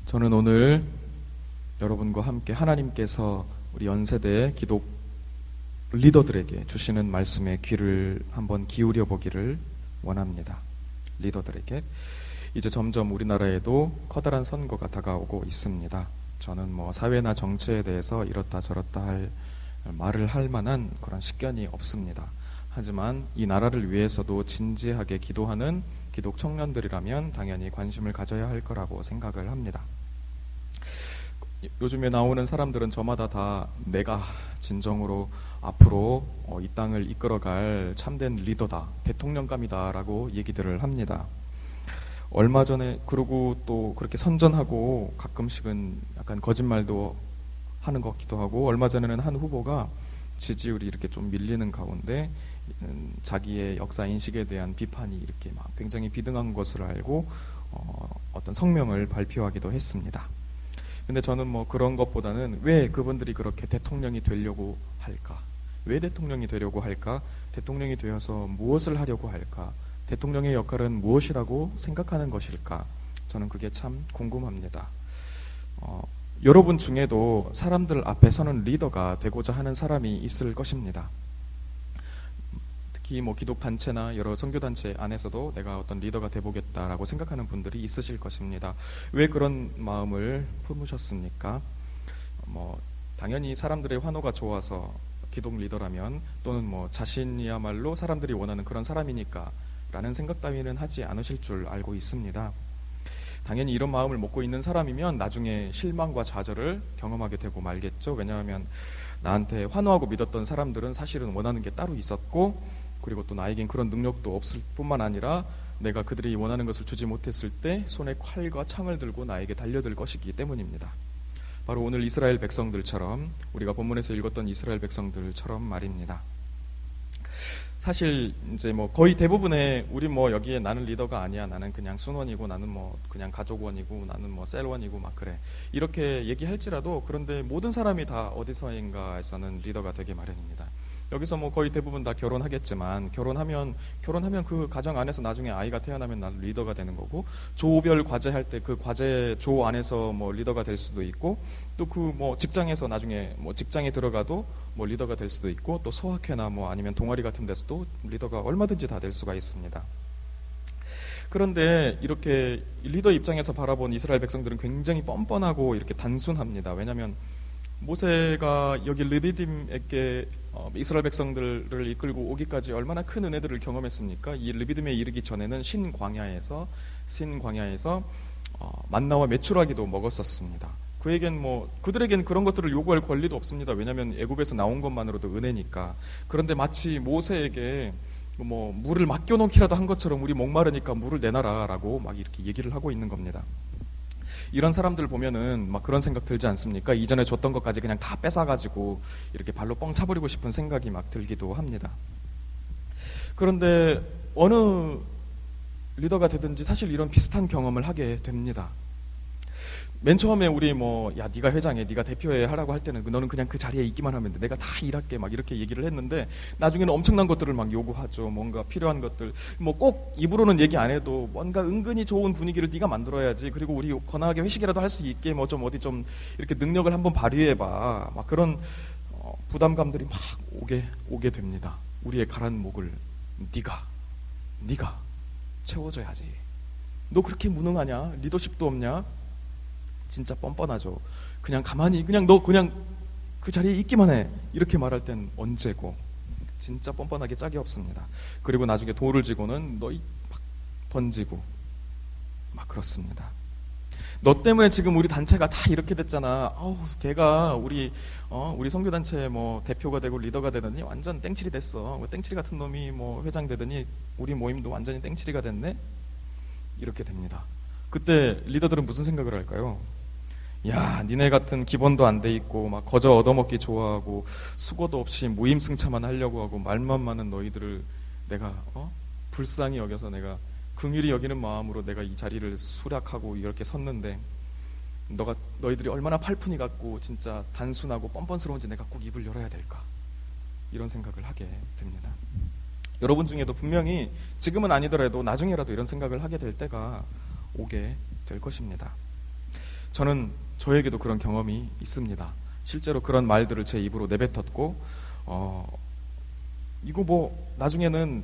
저는 오늘 여러분과 함께 하나님께서 우리 연세대 기독 리더들에게 주시는 말씀에 귀를 한번 기울여 보기를 원합니다. 리더들에게. 이제 점점 우리나라에도 커다란 선거가 다가오고 있습니다. 저는 사회나 정치에 대해서 이렇다 저렇다 할 말을 할 만한 그런 식견이 없습니다. 하지만 이 나라를 위해서도 진지하게 기도하는 기독 청년들이라면 당연히 관심을 가져야 할 거라고 생각을 합니다. 요즘에 나오는 사람들은 저마다 다 내가 진정으로 앞으로 이 땅을 이끌어갈 참된 리더다, 대통령감이다 라고 얘기들을 합니다. 얼마 전에 그러고 또 그렇게 선전하고 가끔씩은 약간 거짓말도 하는 것 같기도 하고, 얼마 전에는 한 후보가 지지율이 이렇게 좀 밀리는 가운데 자기의 역사 인식에 대한 비판이 이렇게 막 굉장히 비등한 것을 알고 어떤 성명을 발표하기도 했습니다. 근데 저는 그런 것보다는 왜 그분들이 그렇게 대통령이 되려고 할까? 왜 대통령이 되려고 할까? 대통령이 되어서 무엇을 하려고 할까? 대통령의 역할은 무엇이라고 생각하는 것일까? 저는 그게 참 궁금합니다. 여러분 중에도 사람들 앞에 서는 리더가 되고자 하는 사람이 있을 것입니다. 특히 기독단체나 여러 선교단체 안에서도 내가 어떤 리더가 돼보겠다라고 생각하는 분들이 있으실 것입니다. 왜 그런 마음을 품으셨습니까? 당연히 사람들의 환호가 좋아서 기독 리더라면, 또는 자신이야말로 사람들이 원하는 그런 사람이니까 라는 생각 따위는 하지 않으실 줄 알고 있습니다. 당연히 이런 마음을 먹고 있는 사람이면 나중에 실망과 좌절을 경험하게 되고 말겠죠. 왜냐하면 나한테 환호하고 믿었던 사람들은 사실은 원하는 게 따로 있었고, 그리고 또 나에겐 그런 능력도 없을 뿐만 아니라 내가 그들이 원하는 것을 주지 못했을 때 손에 칼과 창을 들고 나에게 달려들 것이기 때문입니다. 바로 오늘 이스라엘 백성들처럼, 우리가 본문에서 읽었던 이스라엘 백성들처럼 말입니다. 사실 이제 거의 대부분의 우리 여기에 나는 리더가 아니야, 나는 그냥 순원이고, 나는 그냥 가족원이고, 나는 셀원이고 막 그래, 이렇게 얘기할지라도, 그런데 모든 사람이 다 어디서인가에서는 리더가 되게 마련입니다. 여기서 거의 대부분 다 결혼하겠지만, 결혼하면 그 가정 안에서 나중에 아이가 태어나면 나는 리더가 되는 거고, 조별 과제 할 때 그 과제 조 안에서 리더가 될 수도 있고, 또 그 직장에서 나중에 직장에 들어가도 리더가 될 수도 있고, 또 소학회나 아니면 동아리 같은 데서도 리더가 얼마든지 다 될 수가 있습니다. 그런데 이렇게 리더 입장에서 바라본 이스라엘 백성들은 굉장히 뻔뻔하고 이렇게 단순합니다. 왜냐하면 모세가 여기 르비딤에게 이스라엘 백성들을 이끌고 오기까지 얼마나 큰 은혜들을 경험했습니까? 이 르비딤에 이르기 전에는 신광야에서 만나와 메추라기도 먹었었습니다. 그들에겐 그런 것들을 요구할 권리도 없습니다. 왜냐하면 애굽에서 나온 것만으로도 은혜니까. 그런데 마치 모세에게 물을 맡겨놓기라도 한 것처럼 우리 목마르니까 물을 내놔라라고 막 이렇게 얘기를 하고 있는 겁니다. 이런 사람들 보면은 막 그런 생각 들지 않습니까? 이전에 줬던 것까지 그냥 다 뺏어가지고 이렇게 발로 뻥 차버리고 싶은 생각이 막 들기도 합니다. 그런데 어느 리더가 되든지 사실 이런 비슷한 경험을 하게 됩니다. 맨 처음에 우리 야 네가 회장해, 네가 대표해 하라고 할 때는 너는 그냥 그 자리에 있기만 하면 돼, 내가 다 일할게 막 이렇게 얘기를 했는데, 나중에는 엄청난 것들을 막 요구하죠. 뭔가 필요한 것들, 꼭 입으로는 얘기 안 해도 뭔가 은근히 좋은 분위기를 네가 만들어야지, 그리고 우리 건강하게 회식이라도 할 수 있게 어디 좀 이렇게 능력을 한번 발휘해봐, 막 그런 부담감들이 막 오게 됩니다. 우리의 가란 목을 네가 채워줘야지. 너 그렇게 무능하냐? 리더십도 없냐? 진짜 뻔뻔하죠. 그냥 가만히 너 그 자리에 있기만 해, 이렇게 말할 땐 언제고. 진짜 뻔뻔하게 짝이 없습니다. 그리고 나중에 돌을 쥐고는 너희 막 던지고 막 그렇습니다. 너 때문에 지금 우리 단체가 다 이렇게 됐잖아. 걔가 우리 선교단체 대표가 되고 리더가 되더니 완전 땡칠이 됐어. 땡칠이 같은 놈이 회장 되더니 우리 모임도 완전히 땡칠이가 됐네. 이렇게 됩니다. 그때 리더들은 무슨 생각을 할까요? 야, 니네 같은 기본도 안 돼 있고 막 거저 얻어먹기 좋아하고 수고도 없이 무임승차만 하려고 하고 말만 많은 너희들을 내가 불쌍히 여겨서, 내가 긍휼히 여기는 마음으로 내가 이 자리를 수락하고 이렇게 섰는데, 너희들이 얼마나 팔푼이 같고 진짜 단순하고 뻔뻔스러운지 내가 꼭 입을 열어야 될까, 이런 생각을 하게 됩니다. 여러분 중에도 분명히 지금은 아니더라도 나중에라도 이런 생각을 하게 될 때가 오게 될 것입니다. 저는 저에게도 그런 경험이 있습니다. 실제로 그런 말들을 제 입으로 내뱉었고 이거 뭐 나중에는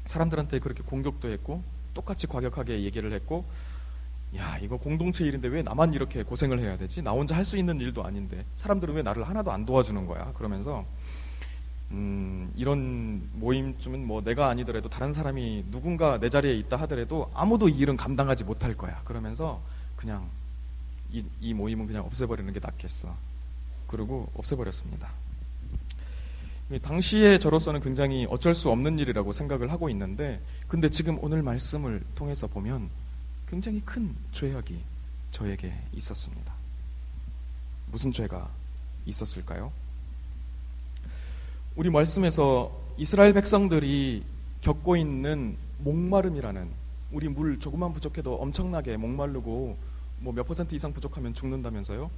사람들한테 그렇게 공격도 했고 똑같이 과격하게 얘기를 했고, 야, 이거 공동체 일인데 왜 나만 이렇게 고생을 해야 되지? 나 혼자 할 수 있는 일도 아닌데 사람들은 왜 나를 하나도 안 도와주는 거야? 그러면서 이런 모임쯤은 뭐 내가 아니더라도 다른 사람이 누군가 내 자리에 있다 하더라도 아무도 이 일은 감당하지 못할 거야. 그러면서 그냥 이 모임은 그냥 없애버리는 게 낫겠어. 그리고 없애버렸습니다. 당시에 저로서는 굉장히 어쩔 수 없는 일이라고 생각을 하고 있는데, 근데 지금 오늘 말씀을 통해서 보면 굉장히 큰 죄악이 저에게 있었습니다. 무슨 죄가 있었을까요? 우리 말씀에서 이스라엘 백성들이 겪고 있는 목마름이라는, 우리 물 조금만 부족해도 엄청나게 목마르고 뭐 몇 % 이상 부족하면 죽는다면서요?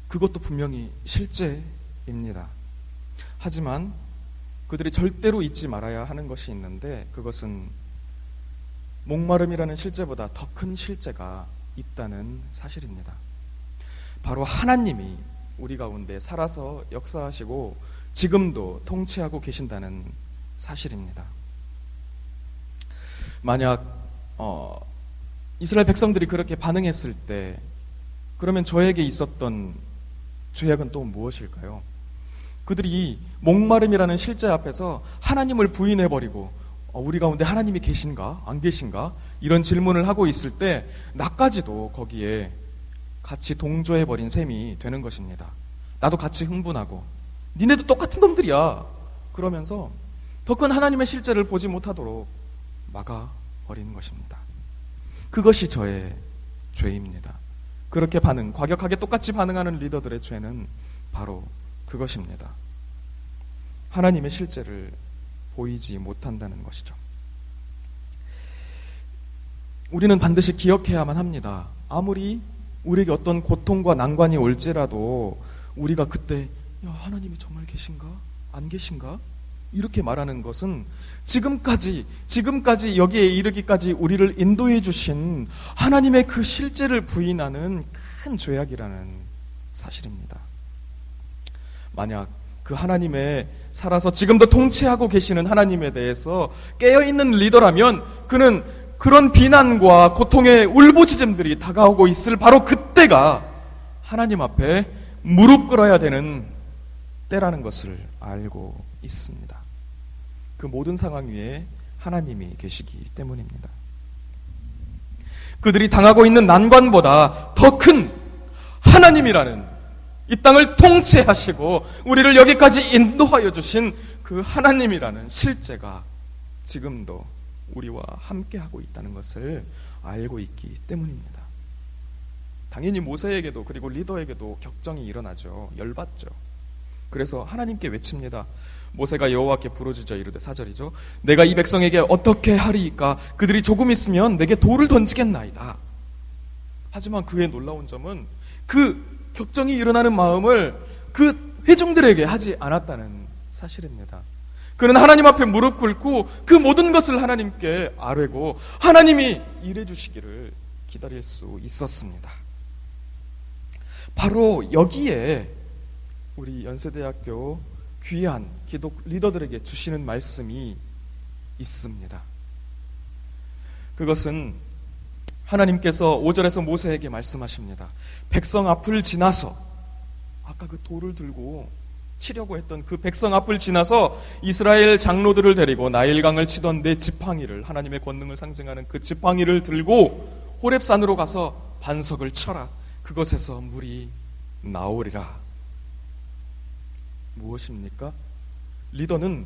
그것도 분명히 실제입니다. 하지만 그들이 절대로 잊지 말아야 하는 것이 있는데, 그것은 목마름이라는 실제보다 더 큰 실제가 있다는 사실입니다. 바로 하나님이 우리 가운데 살아서 역사하시고 지금도 통치하고 계신다는 사실입니다. 만약 이스라엘 백성들이 그렇게 반응했을 때, 그러면 저에게 있었던 죄악은 또 무엇일까요? 그들이 목마름이라는 실제 앞에서 하나님을 부인해버리고 우리 가운데 하나님이 계신가? 안 계신가? 이런 질문을 하고 있을 때 나까지도 거기에 같이 동조해버린 셈이 되는 것입니다. 나도 같이 흥분하고 니네도 똑같은 놈들이야 그러면서 더 큰 하나님의 실제를 보지 못하도록 막아버리는 것입니다. 그것이 저의 죄입니다. 그렇게 과격하게 똑같이 반응하는 리더들의 죄는 바로 그것입니다. 하나님의 실제를 보이지 못한다는 것이죠. 우리는 반드시 기억해야만 합니다. 아무리 우리에게 어떤 고통과 난관이 올지라도 우리가 그때 하나님이 정말 계신가? 안 계신가? 이렇게 말하는 것은 지금까지 여기에 이르기까지 우리를 인도해 주신 하나님의 그 실제를 부인하는 큰 죄악이라는 사실입니다. 만약 그 하나님의 살아서 지금도 통치하고 계시는 하나님에 대해서 깨어있는 리더라면 그는 그런 비난과 고통의 울부짖음들이 다가오고 있을 바로 그때가 하나님 앞에 무릎 꿇어야 되는 때라는 것을 알고 있습니다. 그 모든 상황 위에 하나님이 계시기 때문입니다. 그들이 당하고 있는 난관보다 더 큰 하나님이라는, 이 땅을 통치하시고 우리를 여기까지 인도하여 주신 그 하나님이라는 실제가 지금도 우리와 함께하고 있다는 것을 알고 있기 때문입니다. 당연히 모세에게도 그리고 리더에게도 격정이 일어나죠. 열받죠. 그래서 하나님께 외칩니다. 모세가 여호와께 부르짖어 이르되, 4절이죠. 내가 이 백성에게 어떻게 하리이까? 그들이 조금 있으면 내게 돌을 던지겠나이다. 하지만 그의 놀라운 점은 그 격정이 일어나는 마음을 그 회중들에게 하지 않았다는 사실입니다. 그는 하나님 앞에 무릎 꿇고 그 모든 것을 하나님께 아뢰고 하나님이 일해 주시기를 기다릴 수 있었습니다. 바로 여기에 우리 연세대학교 귀한 기독 리더들에게 주시는 말씀이 있습니다. 그것은 하나님께서 5절에서 모세에게 말씀하십니다. 백성 앞을 지나서, 아까 그 돌을 들고 치려고 했던 그 백성 앞을 지나서 이스라엘 장로들을 데리고 나일강을 치던 내 지팡이를, 하나님의 권능을 상징하는 그 지팡이를 들고 호렙산으로 가서 반석을 쳐라. 그것에서 물이 나오리라. 무엇입니까? 리더는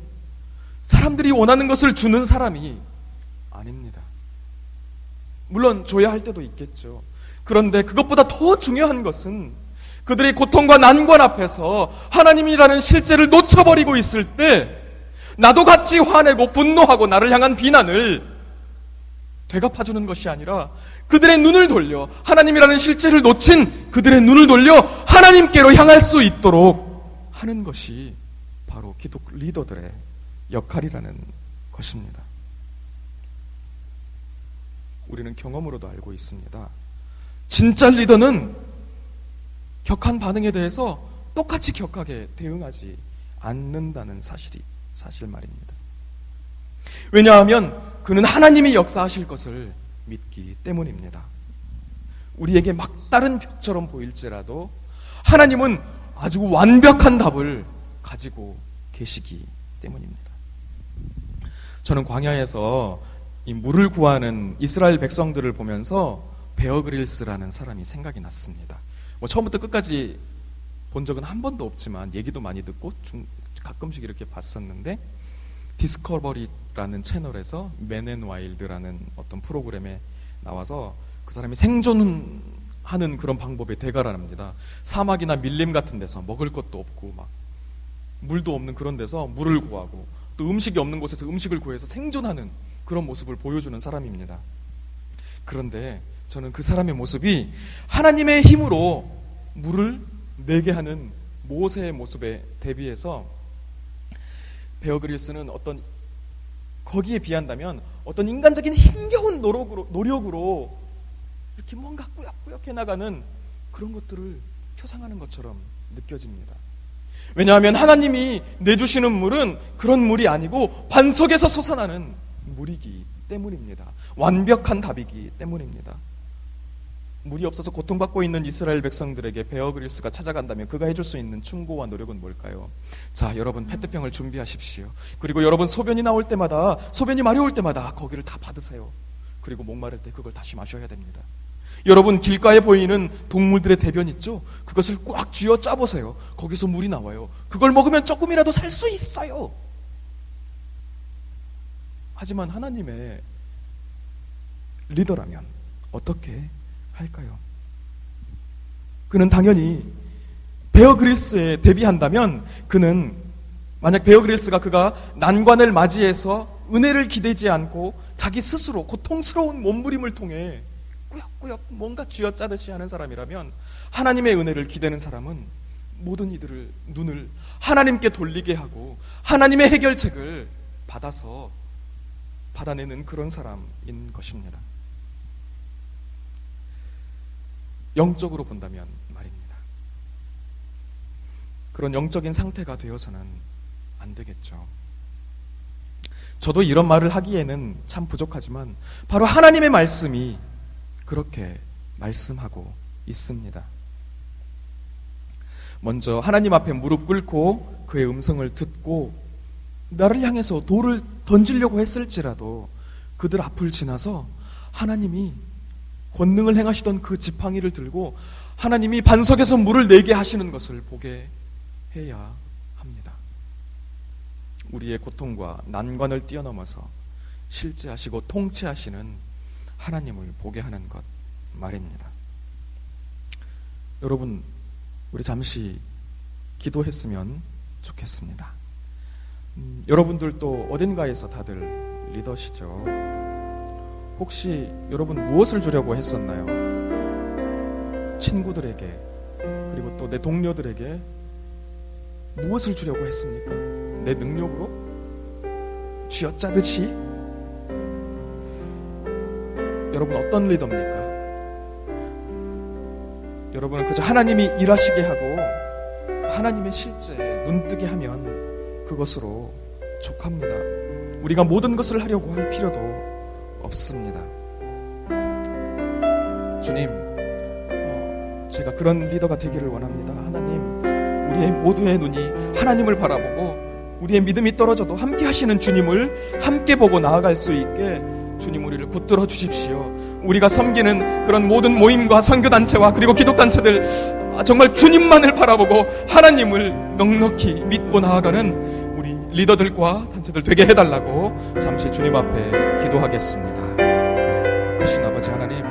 사람들이 원하는 것을 주는 사람이 아닙니다. 물론 줘야 할 때도 있겠죠. 그런데 그것보다 더 중요한 것은 그들의 고통과 난관 앞에서 하나님이라는 실제를 놓쳐버리고 있을 때 나도 같이 화내고 분노하고 나를 향한 비난을 되갚아주는 것이 아니라 그들의 눈을 돌려, 하나님이라는 실제를 놓친 그들의 눈을 돌려 하나님께로 향할 수 있도록 하는 것이 바로 기독 리더들의 역할이라는 것입니다. 우리는 경험으로도 알고 있습니다. 진짜 리더는 격한 반응에 대해서 똑같이 격하게 대응하지 않는다는 사실 말입니다. 왜냐하면 그는 하나님이 역사하실 것을 믿기 때문입니다. 우리에게 막다른 벽처럼 보일지라도 하나님은 아주 완벽한 답을 가지고 계시기 때문입니다. 저는 광야에서 이 물을 구하는 이스라엘 백성들을 보면서 베어 그릴스라는 사람이 생각이 났습니다. 처음부터 끝까지 본 적은 한 번도 없지만 얘기도 많이 듣고 가끔씩 이렇게 봤었는데, 디스커버리라는 채널에서 맨 앤 와일드라는 어떤 프로그램에 나와서 그 사람이 생존하는 그런 방법에 대가를 합니다. 사막이나 밀림 같은 데서 먹을 것도 없고 막 물도 없는 그런 데서 물을 구하고, 또 음식이 없는 곳에서 음식을 구해서 생존하는 그런 모습을 보여주는 사람입니다. 그런데 저는 그 사람의 모습이 하나님의 힘으로 물을 내게 하는 모세의 모습에 대비해서, 베어 그릴스는 거기에 비한다면 어떤 인간적인 힘겨운 노력으로 이렇게 뭔가 꾸역꾸역 해나가는 그런 것들을 표상하는 것처럼 느껴집니다. 왜냐하면 하나님이 내주시는 물은 그런 물이 아니고 반석에서 솟아나는 물이기 때문입니다. 완벽한 답이기 때문입니다. 물이 없어서 고통받고 있는 이스라엘 백성들에게 베어 그릴스가 찾아간다면 그가 해줄 수 있는 충고와 노력은 뭘까요? 자, 여러분 페트병을 준비하십시오. 그리고 여러분 소변이 마려울 때마다 거기를 다 받으세요. 그리고 목마를 때 그걸 다시 마셔야 됩니다. 여러분 길가에 보이는 동물들의 대변 있죠? 그것을 꽉 쥐어 짜보세요. 거기서 물이 나와요. 그걸 먹으면 조금이라도 살 수 있어요. 하지만 하나님의 리더라면 어떻게 할까요? 그는 당연히 베어 그릴스에 대비한다면, 그는 만약 베어 그릴스가 그가 난관을 맞이해서 은혜를 기대지 않고 자기 스스로 고통스러운 몸부림을 통해 꾸역꾸역 뭔가 쥐어짜듯이 하는 사람이라면, 하나님의 은혜를 기대는 사람은 모든 이들을 눈을 하나님께 돌리게 하고 하나님의 해결책을 받아내는 그런 사람인 것입니다. 영적으로 본다면 말입니다. 그런 영적인 상태가 되어서는 안 되겠죠. 저도 이런 말을 하기에는 참 부족하지만 바로 하나님의 말씀이 그렇게 말씀하고 있습니다. 먼저 하나님 앞에 무릎 꿇고 그의 음성을 듣고 나를 향해서 돌을 던지려고 했을지라도 그들 앞을 지나서 하나님이 권능을 행하시던 그 지팡이를 들고 하나님이 반석에서 물을 내게 하시는 것을 보게 해야 합니다. 우리의 고통과 난관을 뛰어넘어서 실제하시고 통치하시는 하나님을 보게 하는 것 말입니다. 여러분, 우리 잠시 기도했으면 좋겠습니다. 여러분들도 어딘가에서 다들 리더시죠. 혹시 여러분 무엇을 주려고 했었나요? 친구들에게, 그리고 또 내 동료들에게 무엇을 주려고 했습니까? 내 능력으로? 쥐어짜듯이? 여러분 어떤 리더입니까? 여러분은 그저 하나님이 일하시게 하고 하나님의 실제 눈뜨게 하면 그것으로 족합니다. 우리가 모든 것을 하려고 할 필요도 없습니다. 주님, 제가 그런 리더가 되기를 원합니다. 하나님, 우리의 모두의 눈이 하나님을 바라보고 우리의 믿음이 떨어져도 함께 하시는 주님을 함께 보고 나아갈 수 있게 주님 우리를 붙들어 주십시오. 우리가 섬기는 그런 모든 모임과 선교단체와 그리고 기독단체들 정말 주님만을 바라보고 하나님을 넉넉히 믿고 나아가는 우리 리더들과 단체들 되게 해달라고 잠시 주님 앞에 기도하겠습니다. 크신 아버지 하나님,